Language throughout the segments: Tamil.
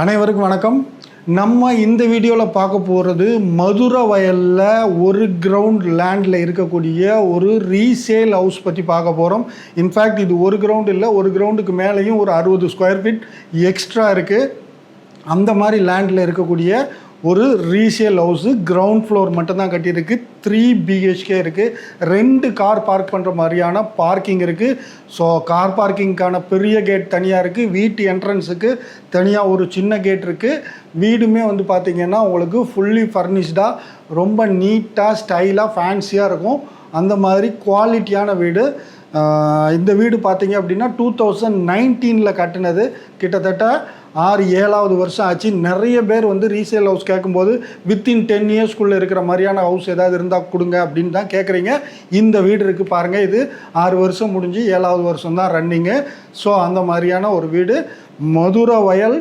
அனைவருக்கும் வணக்கம். நம்ம இந்த வீடியோவில் பார்க்க போகிறது மதுரை வயலில் ஒரு கிரவுண்ட் லேண்டில் இருக்கக்கூடிய ஒரு ரீசேல் ஹவுஸ் பற்றி பார்க்க போகிறோம். இன்ஃபேக்ட் இது ஒரு கிரவுண்ட் இல்லை, ஒரு கிரவுண்டுக்கு மேலேயும் ஒரு 60 ஸ்கொயர் ஃபீட் எக்ஸ்ட்ரா இருக்குது. அந்த மாதிரி லேண்டில் இருக்கக்கூடிய ஒரு ரீசேல் ஹவுஸு. கிரவுண்ட் ஃப்ளோர் மட்டும்தான் கட்டியிருக்கு. 3 BHK இருக்குது. 2 கார் பார்க் பண்ணுற மாதிரியான பார்க்கிங் இருக்குது. ஸோ கார் பார்க்கிங்க்கான பெரிய கேட் தனியாக இருக்குது. வீட்டு என்ட்ரன்ஸுக்கு தனியாக ஒரு சின்ன கேட் இருக்குது. வீடுமே வந்து பார்த்திங்கன்னா உங்களுக்கு ஃபுல்லி ஃபர்னிஷ்டாக ரொம்ப நீட்டாக ஸ்டைலாக ஃபேன்சியாக இருக்கும். அந்த மாதிரி குவாலிட்டியான வீடு. இந்த வீடு பார்த்திங்க அப்படின்னா 2019 கட்டினது. கிட்டத்தட்ட 6-7வது வருஷம் ஆச்சு. நிறைய பேர் வந்து ரீசேல் ஹவுஸ் கேட்கும்போது வித்தின் 10 இயர்ஸ்க்குள்ளே இருக்கிற மாதிரியான ஹவுஸ் ஏதாவது இருந்தால் கொடுங்க அப்படின்னு தான் கேட்குறீங்க. இந்த வீடு இருக்குது பாருங்கள். இது 6 வருஷம் முடிஞ்சு 7வது வருஷம் தான் ரன்னிங்கு. ஸோ அந்த மாதிரியான ஒரு வீடு மதுரை வயல்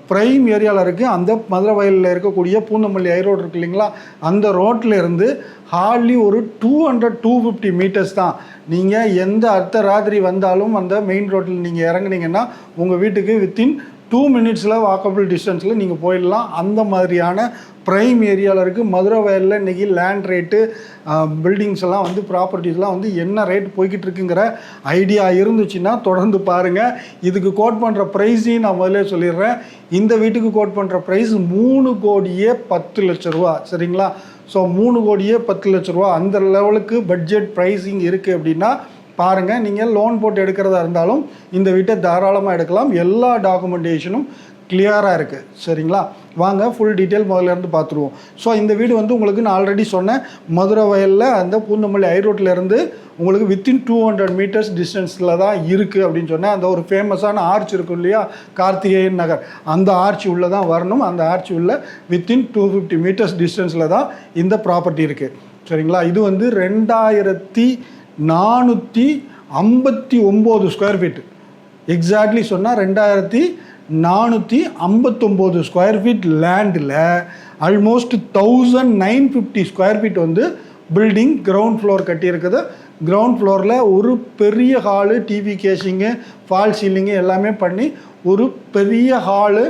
ப்ரைம் ஏரியாவில் இருக்குது. அந்த மதுரை வயலில் இருக்கக்கூடிய பூந்தமல்லி ஹைரோடு இருக்குது இல்லைங்களா, அந்த ரோட்டில் இருந்து ஹார்ட்லி ஒரு 200-250 மீட்டர்ஸ் தான். நீங்கள் எந்த அர்த்த ராத்திரி வந்தாலும் அந்த மெயின் ரோட்டில் நீங்கள் இறங்குனீங்கன்னா உங்கள் வீட்டுக்கு வித்தின் 2 மினிட்ஸில் வாக்கபிள் டிஸ்டன்ஸில் நீங்கள் போயிடலாம். அந்த மாதிரியான ப்ரைம் ஏரியாவில் இருக்குது. மதுரை வயலில் இன்றைக்கி லேண்ட் ரேட்டு, பில்டிங்ஸ் எல்லாம் வந்து ப்ராப்பர்ட்டிஸ்லாம் வந்து என்ன ரேட் போய்கிட்டு இருக்குங்கிற ஐடியா இருந்துச்சுன்னா தொடர்ந்து பாருங்கள். இதுக்கு கோட் பண்ணுற ப்ரைஸையும் நான் முதல்ல சொல்லிடுறேன். இந்த வீட்டுக்கு கோட் பண்ணுற ப்ரைஸ் 3,10,00,000 ரூபா. சரிங்களா? ஸோ 3,10,00,000 ரூபா அந்த லெவலுக்கு பட்ஜெட் ப்ரைஸிங் இருக்குது அப்படின்னா பாருங்கள். நீங்கள் லோன் போட்டு எடுக்கிறதா இருந்தாலும் இந்த வீட்டை தாராளமாக எடுக்கலாம். எல்லா டாக்குமெண்டேஷனும் கிளியராக இருக்குது. சரிங்களா? வாங்க ஃபுல் டீட்டெயில் முதல்ல இருந்து பார்த்துருவோம். ஸோ இந்த வீடு வந்து உங்களுக்கு நான் ஆல்ரெடி சொன்னேன், மதுரை வயலில் அந்த பூந்தமல்லி ஹைரோட்லேருந்து உங்களுக்கு வித்தின் 200 மீட்டர்ஸ் டிஸ்டன்ஸில் தான் இருக்குது அப்படின்னு சொன்னேன். அந்த ஒரு ஃபேமஸான ஆர்ச் இருக்கும் இல்லையா, கார்த்திகேயன் நகர், அந்த ஆர்ச் உள்ளே தான் வரணும். அந்த ஆர்ச் உள்ள வித்தின் 250 மீட்டர்ஸ் டிஸ்டன்ஸில் தான் இந்த ப்ராப்பர்ட்டி இருக்குது. சரிங்களா? இது வந்து 2,459 ஸ்கொயர் ஃபீட்டு. எக்ஸாக்ட்லி சொன்னால் 2,459 ஸ்கொயர் ஃபீட் லேண்டில் ஆல்மோஸ்ட் 1,950 ஸ்கொயர் ஃபீட் வந்து பில்டிங் கிரவுண்ட் ஃப்ளோர் கட்டியிருக்குது. கிரவுண்ட் ஃப்ளோரில் ஒரு பெரிய ஹாலு, டிவி கேஷிங்கு, ஃபால் சீலிங்கு எல்லாமே பண்ணி ஒரு பெரிய ஹாலு,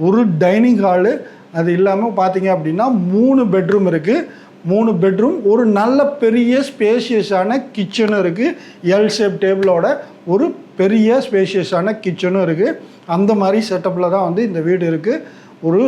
ஒரு டைனிங் ஹாலு, அது இல்லாமல் பார்த்தீங்க அப்படின்னா 3 பெட்ரூம் இருக்குது. 3 பெட்ரூம், ஒரு நல்ல பெரிய ஸ்பேஷியஸான கிச்சனும் இருக்குது. எல் ஷேப் டேபிளோட ஒரு பெரிய ஸ்பேஷியஸான கிச்சனும் இருக்குது. அந்த மாதிரி செட்டப்பில் தான் வந்து இந்த வீடு இருக்குது. ஒரு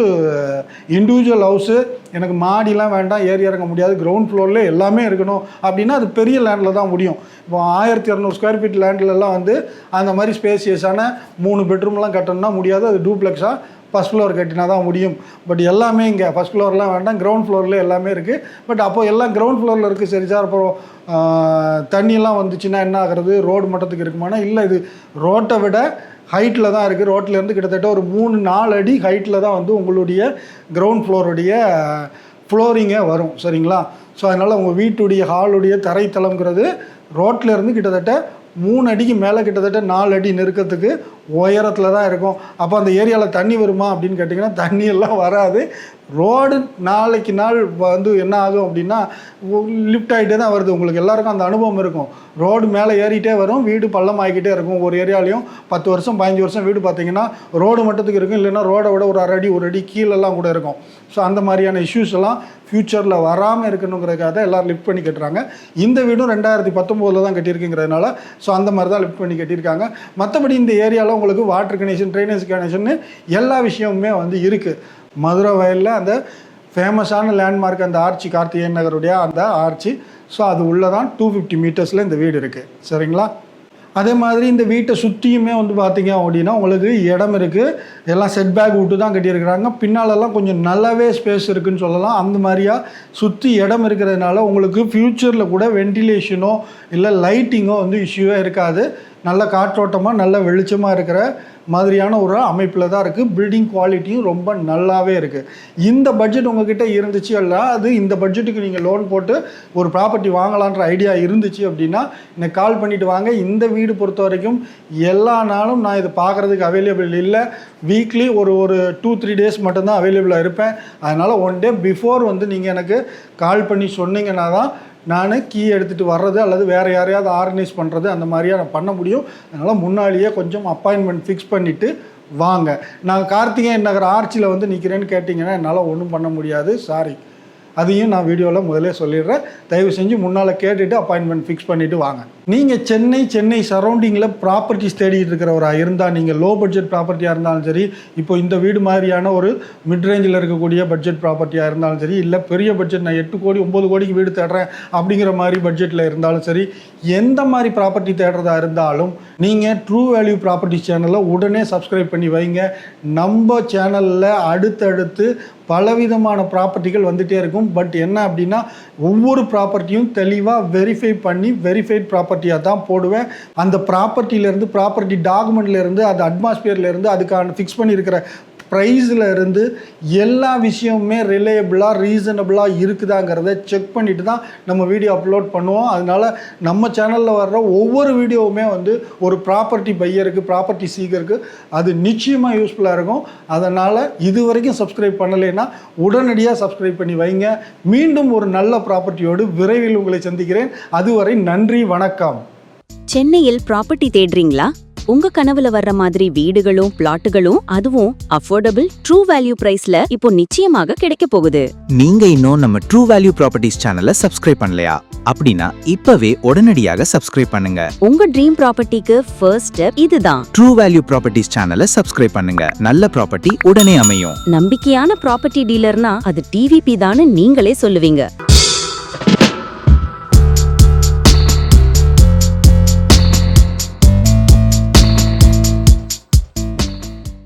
இண்டிவிஜுவல் ஹவுஸு, எனக்கு மாடிலாம் வேண்டாம், ஏறி இறங்க முடியாது, கிரவுண்ட் ஃப்ளோரில் எல்லாமே இருக்கணும் அப்படின்னா அது பெரிய லேண்டில் தான் முடியும். இப்போ 1200 ஸ்கொயர் ஃபீட் லேண்ட்லலாம் வந்து அந்த மாதிரி ஸ்பேஷியஸான 3 பெட்ரூம்லாம் கட்டணும்னா முடியாது. அது டூப்ளெக்ஸாக ஃபஸ்ட் ஃப்ளோர் கட்டினா தான் முடியும். பட் எல்லாமே இங்கே ஃபஸ்ட் ஃப்ளோர்லாம் வேண்டாம், கிரவுண்ட் ஃப்ளோரில் எல்லாமே இருக்குது. பட் அப்போது எல்லாம் கிரவுண்ட் ஃப்ளோரில் இருக்குது. சரி சார், அப்புறம் தண்ணியெல்லாம் வந்துச்சுன்னா என்ன ஆகிறது, ரோடு மட்டத்துக்கு இருக்குமானா இல்லை, இது ரோட்டை விட ஹைட்டில் தான் இருக்குது. ரோட்லேருந்து கிட்டத்தட்ட ஒரு 3-4 அடி ஹைட்டில் தான் வந்து உங்களுடைய கிரவுண்ட் ஃப்ளோருடைய ஃப்ளோரிங்கே வரும். சரிங்களா? ஸோ அதனால் உங்கள் வீட்டுடைய ஹாலுடைய தரைத்தளம்ங்கிறது ரோட்லேருந்து கிட்டத்தட்ட 3 அடிக்கு மேலே கிட்டத்தட்ட 4 அடி நெருக்கத்துக்கு உயரத்தில் தான் இருக்கும். அப்போ அந்த ஏரியாவில் தண்ணி வருமா அப்படின்னு கேட்டிங்கன்னா தண்ணியெல்லாம் வராது. ரோடு நாளைக்கு நாள் வந்து என்ன ஆகும் அப்படின்னா லிஃப்ட் ஆகிட்டே தான் வருது. உங்களுக்கு எல்லாருக்கும் அந்த அனுபவம் இருக்கும். ரோடு மேலே ஏறிட்டே வரும், வீடு பள்ளம் ஆகிக்கிட்டே இருக்கும். ஒரு ஏரியாலையும் 10 வருஷம் 15 வருஷம் வீடு பார்த்திங்கன்னா ரோடு மட்டத்துக்கு இருக்கும், இல்லைன்னா ரோடை விட ஒரு 1 அடி கீழெல்லாம் கூட இருக்கும். ஸோ அந்த மாதிரியான இஷ்யூஸ் எல்லாம் ஃப்யூச்சரில் வராமல் இருக்கணுங்கிறதுக்காக தான் எல்லோரும் லிஃப்ட் பண்ணி கட்டுறாங்க. இந்த வீடும் 2019 தான் கட்டியிருக்குங்கிறதுனால ஸோ அந்த மாதிரி தான் லிஃப்ட் பண்ணி கட்டியிருக்காங்க. மற்றபடி இந்த ஏரியாவில் உங்களுக்கு வாட்டர் கனெக்ஷன், ட்ரைனேஜ் கனெக்ஷன் எல்லா விஷயமுமே வந்து இருக்குது. மதுரை வயலில் அந்த ஃபேமஸான லேண்ட்மார்க் அந்த ஆர்ச்சி, கார்த்திகேயன் நகருடைய அந்த ஆர்ச்சி. ஸோ அது உள்ளே தான் 250 மீட்டர்ஸில் இந்த வீடு இருக்குது. சரிங்களா? அதே மாதிரி இந்த வீட்டை சுற்றியுமே வந்து பார்த்திங்க அப்படின்னா உங்களுக்கு இடம் இருக்குது. எல்லாம் செட் பேக் விட்டு தான் கட்டியிருக்கிறாங்க. பின்னாலெல்லாம் கொஞ்சம் நல்லாவே ஸ்பேஸ் இருக்குதுன்னு சொல்லலாம். அந்த மாதிரியா சுற்றி இடம் இருக்கிறதுனால உங்களுக்கு ஃப்யூச்சரில் கூட வென்டிலேஷனோ இல்லை லைட்டிங்கோ வந்து இஷ்யூவே இருக்காது. நல்ல காற்றோட்டமாக நல்ல வெளிச்சமாக இருக்கிற மாதிரியான ஒரு அமைப்பில் தான் இருக்குது. பில்டிங் குவாலிட்டியும் ரொம்ப நல்லாவே இருக்குது. இந்த பட்ஜெட் உங்ககிட்ட இருந்துச்சு அல்ல, அது இந்த பட்ஜெட்டுக்கு நீங்கள் லோன் போட்டு ஒரு ப்ராப்பர்ட்டி வாங்கலான்ற ஐடியா இருந்துச்சு அப்படின்னா எனக்கு கால் பண்ணிவிட்டு வாங்க. இந்த வீடு பொறுத்த வரைக்கும் எல்லா நாளும் நான் இதை பார்க்குறதுக்கு அவைலபிள் இல்லை. வீக்லி ஒரு 2-3 டேஸ் மட்டும்தான் அவைலபிளாக இருப்பேன். அதனால் 1 டே பிஃபோர் வந்து நீங்கள் எனக்கு கால் பண்ணி சொன்னீங்கன்னா தான் நான் கீ எடுத்துகிட்டு வர்றது அல்லது வேறு யாரையாவது ஆர்கனைஸ் பண்ணுறது அந்த மாதிரியாக நான் பண்ண முடியும். அதனால் முன்னாடியே கொஞ்சம் அப்பாயின்மெண்ட் ஃபிக்ஸ் பண்ணிவிட்டு வாங்க. நான் கார்த்திகேயன் நகர் ஆர்ச்சியில் வந்து நிற்கிறேன்னு கேட்டிங்கன்னா என்னால் ஒன்றும் பண்ண முடியாது, சாரி. அதையும் நான் வீடியோவில் முதலே சொல்லிடுறேன். தயவு செஞ்சு முன்னால் கேட்டுட்டு அப்பாயின்மெண்ட் ஃபிக்ஸ் பண்ணிவிட்டு வாங்க. நீங்கள் சென்னை சரௌண்டிங்கில் ப்ராப்பர்ட்டிஸ் தேடிட்டு இருக்கிறவராக இருந்தால், நீங்கள் லோ பட்ஜெட் ப்ராப்பர்ட்டியாக இருந்தாலும் சரி, இப்போ இந்த வீடு மாதிரியான ஒரு மிட் ரேஞ்சில் இருக்கக்கூடிய பட்ஜெட் ப்ராப்பர்ட்டியாக இருந்தாலும் சரி, இல்லை பெரிய பட்ஜெட் நான் 8 கோடி 9 கோடிக்கு வீடு தேடுறேன் அப்படிங்கிற மாதிரி பட்ஜெட்டில் இருந்தாலும் சரி, எந்த மாதிரி ப்ராப்பர்ட்டி தேடுறதா இருந்தாலும் நீங்கள் ட்ரூ வேல்யூ ப்ராப்பர்ட்டி சேனலை உடனே சப்ஸ்கிரைப் பண்ணி வைங்க. நம்ம சேனலில் அடுத்தடுத்து பலவிதமான ப்ராப்பர்ட்டிகள் வந்துகிட்டே இருக்கும். பட் என்ன அப்படின்னா, ஒவ்வொரு ப்ராப்பர்ட்டியும் தெளிவாக வெரிஃபை பண்ணி வெரிஃபைட் ப்ராப்பர்ட்டியாக தான் போடுவேன். அந்த ப்ராப்பர்ட்டியிலேருந்து, ப்ராப்பர்ட்டி டாக்குமெண்ட்லேருந்து, அது அட்மாஸ்பியர்லேருந்து, அதுக்கான ஃபிக்ஸ் பண்ணியிருக்கிற ப்ரைஸில் இருந்து எல்லா விஷயமுமே ரிலையபிளாக ரீசனபிளாக இருக்குதாங்கிறத செக் பண்ணிட்டு தான் நம்ம வீடியோ அப்லோட் பண்ணுவோம். அதனால் நம்ம சேனலில் வர்ற ஒவ்வொரு வீடியோவுமே வந்து ஒரு ப்ராப்பர்ட்டி பையருக்கு, ப்ராப்பர்ட்டி சீக்கருக்கு அது நிச்சயமாக யூஸ்ஃபுல்லாக இருக்கும். அதனால் இது வரைக்கும் சப்ஸ்கிரைப் பண்ணலைன்னா உடனடியாக சப்ஸ்கிரைப் பண்ணி வைங்க. மீண்டும் ஒரு நல்ல ப்ராப்பர்ட்டியோடு விரைவில் உங்களை சந்திக்கிறேன். அதுவரை நன்றி, வணக்கம். சென்னையில் ப்ராப்பர்ட்டி தேடுறீங்களா? உங்க கனவுல வர்ற மாதிரி வீடுகளும் பிளாட்டுகளும் அதுவும் அஃபோர்டபிள் ட்ரூ வேல்யூ பிரைஸ்ல இப்போ நிச்சயமாக கிடைக்க போகுது. நீங்க இன்னும் நம்ம ட்ரூ வேல்யூ ப்ராப்பர்ட்டிஸ் சேனலை சப்ஸ்கிரைப் பண்ணலையா? அப்படின்னா இப்பவே உடனடியாக சப்ஸ்கிரைப் பண்ணுங்க. உங்க ட்ரீம் ப்ராப்பர்ட்டிக்கு ஃபர்ஸ்ட் ஸ்டெப் இதுதான். ட்ரூ வேல்யூ ப்ராப்பர்ட்டிஸ் சேனலை சப்ஸ்கிரைப் பண்ணுங்க. நல்ல ப்ராப்பர்ட்டி உடனே அமையும். நம்பிக்கையான ப்ராப்பர்ட்டி டீலர்னா அது டிவிபி தான்னு நீங்களே சொல்லுவீங்க.